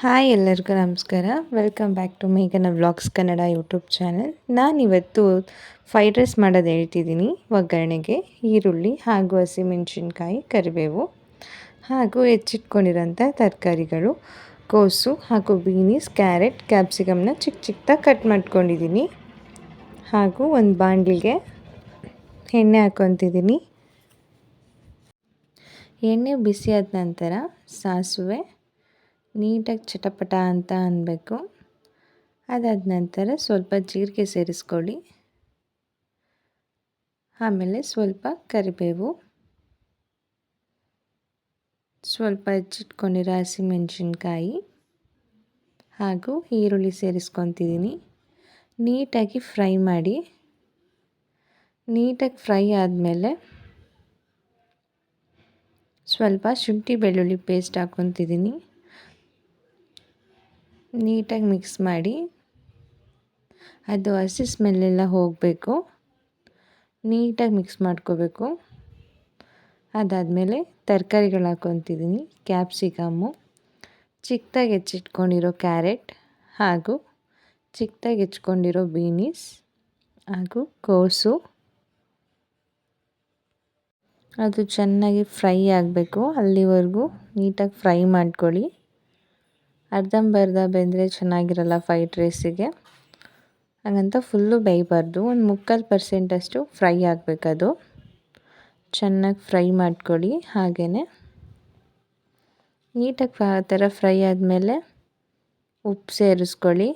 Hi ಎಲ್ಲರಿಗೂ ನಮಸ್ಕಾರ. Welcome back to ಮೇಘನ ವ್ಲಾಗ್ಸ್ ಕನ್ನಡ ಯೂಟ್ಯೂಬ್ ಚಾನಲ್. ನಾನಿವತ್ತು ಫ್ರೈಡ್ ರೈಸ್ ಮಾಡೋದು ಹೇಳ್ತಿದ್ದೀನಿ. ಒಗ್ಗರಣೆಗೆ ಈರುಳ್ಳಿ ಹಾಗೂ ಹಸಿಮೆಣಸಿನ್ಕಾಯಿ, ಕರಿಬೇವು ಹಾಗೂ ಹೆಚ್ಚಿಟ್ಕೊಂಡಿರೋಂಥ ತರಕಾರಿಗಳು ಕೋಸು ಹಾಗೂ ಬೀನೀಸ್, ಕ್ಯಾರೆಟ್, ಕ್ಯಾಪ್ಸಿಕಮ್ನ ಚಿಕ್ಕ ಚಿಕ್ಕದಾಗಿ ಕಟ್ ಮಾಡ್ಕೊಂಡಿದ್ದೀನಿ. ಹಾಗೂ ಒಂದು ಬಾಣಲಿಗೆ ಎಣ್ಣೆ ಹಾಕ್ಕೊತಿದ್ದೀನಿ. ಎಣ್ಣೆ ಬಿಸಿ ಆದ ನಂತರ ಸಾಸಿವೆ ನೀಟಾಗಿ ಚಟಪಟ ಅಂತ ಅನ್ನಬೇಕು. ಅದಾದ ನಂತರ ಸ್ವಲ್ಪ ಜೀರಿಗೆ ಸೇರಿಸ್ಕೊಳ್ಳಿ. ಆಮೇಲೆ ಸ್ವಲ್ಪ ಕರಿಬೇವು, ಸ್ವಲ್ಪ ಹೆಚ್ಚಿಟ್ಕೊಂಡಿರೋ ಹಸಿಮೆಣಸಿನ್ಕಾಯಿ ಹಾಗೂ ಈರುಳ್ಳಿ ಸೇರಿಸ್ಕೊತಿದ್ದೀನಿ. ನೀಟಾಗಿ ಫ್ರೈ ಮಾಡಿ. ನೀಟಾಗಿ ಫ್ರೈ ಆದಮೇಲೆ ಸ್ವಲ್ಪ ಶುಂಠಿ ಬೆಳ್ಳುಳ್ಳಿ ಪೇಸ್ಟ್ ಹಾಕ್ಕೊತಿದ್ದೀನಿ. ನೀಟಾಗಿ ಮಿಕ್ಸ್ ಮಾಡಿ. ಅದು ಹಸಿ ಸ್ಮೆಲ್ಲೆಲ್ಲ ಹೋಗಬೇಕು. ನೀಟಾಗಿ ಮಿಕ್ಸ್ ಮಾಡ್ಕೋಬೇಕು. ಅದಾದಮೇಲೆ ತರಕಾರಿಗಳು ಹಾಕ್ಕೊತಿದ್ದೀನಿ. ಕ್ಯಾಪ್ಸಿಕಮ್ಮು, ಚಿಕ್ಕದಾಗಿ ಹೆಚ್ಚಿಟ್ಕೊಂಡಿರೋ ಕ್ಯಾರೆಟ್ ಹಾಗೂ ಚಿಕ್ಕದಾಗಿ ಹೆಚ್ಕೊಂಡಿರೋ ಬೀನೀಸ್ ಹಾಗೂ ಕೋಸು. ಅದು ಚೆನ್ನಾಗಿ ಫ್ರೈ ಆಗಬೇಕು. ಅಲ್ಲಿವರೆಗೂ ನೀಟಾಗಿ ಫ್ರೈ ಮಾಡ್ಕೊಳ್ಳಿ. ಅರ್ಧಂಬರ್ಧ ಬೆಂದರೆ ಚೆನ್ನಾಗಿರಲ್ಲ ಫ್ರೈಡ್ ರೈಸಿಗೆ. ಹಾಗಂತ ಫುಲ್ಲು ಬೇಯಬಾರ್ದು. ಒಂದು 3/4% ಫ್ರೈ ಆಗಬೇಕದು. ಚೆನ್ನಾಗಿ ಫ್ರೈ ಮಾಡ್ಕೊಳ್ಳಿ. ಹಾಗೆಯೇ ನೀಟಾಗಿ ಆ ಥರ ಫ್ರೈ ಆದಮೇಲೆ ಉಪ್ಪು ಸೇರಿಸ್ಕೊಳ್ಳಿ.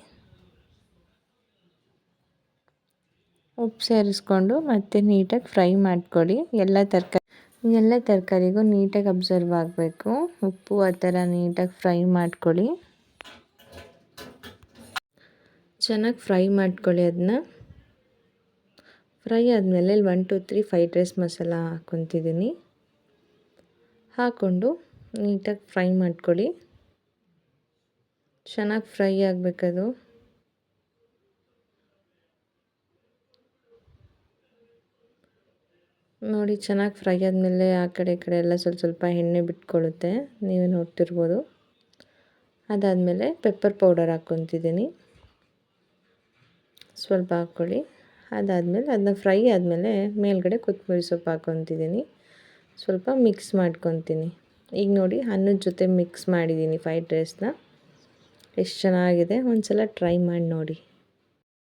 ಉಪ್ಪು ಸೇರಿಸ್ಕೊಂಡು ಮತ್ತೆ ನೀಟಾಗಿ ಫ್ರೈ ಮಾಡ್ಕೊಳ್ಳಿ. ಎಲ್ಲ ತರಕಾರಿಗೂ ನೀಟಾಗಿ ಅಬ್ಸರ್ವ್ ಆಗಬೇಕು ಉಪ್ಪು. ಆ ಥರ ನೀಟಾಗಿ ಫ್ರೈ ಮಾಡ್ಕೊಳ್ಳಿ. ಚೆನ್ನಾಗಿ ಫ್ರೈ ಮಾಡ್ಕೊಳ್ಳಿ. ಅದನ್ನ ಫ್ರೈ ಆದಮೇಲೆ 1 2 3 ಫ್ರೈಡ್ ರೈಸ್ ಮಸಾಲ ಹಾಕ್ಕೊತಿದ್ದೀನಿ. ಹಾಕ್ಕೊಂಡು ನೀಟಾಗಿ ಫ್ರೈ ಮಾಡ್ಕೊಳ್ಳಿ. ಚೆನ್ನಾಗಿ ಫ್ರೈ ಆಗಬೇಕದು. ನೋಡಿ, ಚೆನ್ನಾಗಿ ಫ್ರೈ ಆದಮೇಲೆ ಆ ಕಡೆ ಈ ಕಡೆ ಎಲ್ಲ ಸ್ವಲ್ಪ ಸ್ವಲ್ಪ ಎಣ್ಣೆ ಬಿಟ್ಕೊಳ್ಳುತ್ತೆ. ನೀವೇ ನೋಡ್ತಿರ್ಬೋದು. ಅದಾದಮೇಲೆ ಪೆಪ್ಪರ್ ಪೌಡರ್ ಹಾಕ್ಕೊತಿದ್ದೀನಿ. ಸ್ವಲ್ಪ ಹಾಕ್ಕೊಳ್ಳಿ. ಅದಾದಮೇಲೆ ಅದನ್ನ ಫ್ರೈ ಆದಮೇಲೆ ಮೇಲ್ಗಡೆ ಕೊತ್ತಂಬರಿ ಸೊಪ್ಪು ಹಾಕ್ಕೊತಿದ್ದೀನಿ. ಸ್ವಲ್ಪ ಮಿಕ್ಸ್ ಮಾಡ್ಕೊತೀನಿ. ಈಗ ನೋಡಿ, ಅನ್ನದ ಜೊತೆ ಮಿಕ್ಸ್ ಮಾಡಿದ್ದೀನಿ ಫ್ರೈಡ್ ರೈಸ್ನ. ಎಷ್ಟು ಚೆನ್ನಾಗಿದೆ. ಒಂದು ಸಲ ಟ್ರೈ ಮಾಡಿ ನೋಡಿ.